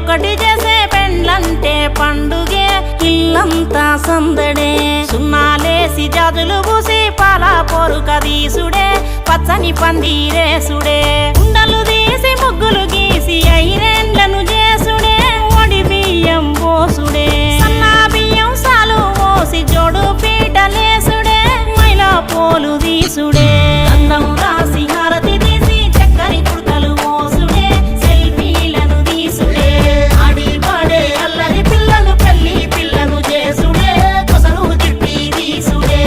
ఒక్కటి చేసే పెండ్లంటే పండుగే ఇల్లంతా సందడే సున్నాలేసి జాజులు పూసి పాల పొరుక దీసుడే పచ్చని పందిరేసుడే ఉండలు తీసి ముగ్గులు గీసి ఐరేండ్లను చేసుడే ఒడి బియ్యం పోసుడే సన్నా బియ్యం సాలు పోసి జోడు పీటలేసుడే మైలా పోలు దీసుడే గంధం రాసి హారతి తీసి చక్కరి కుడకలు మోసుడే సెల్ఫీలను తీసుడే ఆడి పాడే అల్లరి పిల్లలు పెళ్లి పిల్లను చేసుడే కొసలు తిప్పి తీసుడే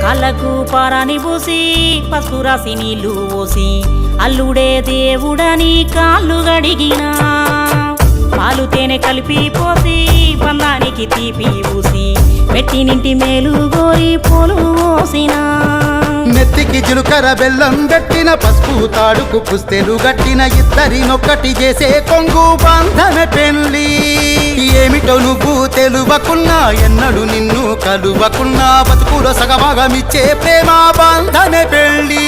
కళ్ళకు పారాని పూసి పసుపు రాసి నీళ్లు పోసి అల్లుడే దేవుడని కాళ్ళు గడిగినా పాలు తేనె కలిపి పోసి బంధానికి తీపి పూసి పెట్టినింటి మేలు గోరి పూలు పోసినా నెత్తికి చిలుకర బెల్లం పెట్టిన పసుపు తాడుకు పుస్తెలు గట్టిన ఇద్దరినొక్కటి చేసే కొంగు బంధమే పెళ్లి ఏమిటో నువ్వు తెలువకున్నా ఎన్నడు నిన్ను కలువకున్నా బతుకులో సగభాగమిచ్చే ప్రేమ బంధమే పెళ్లి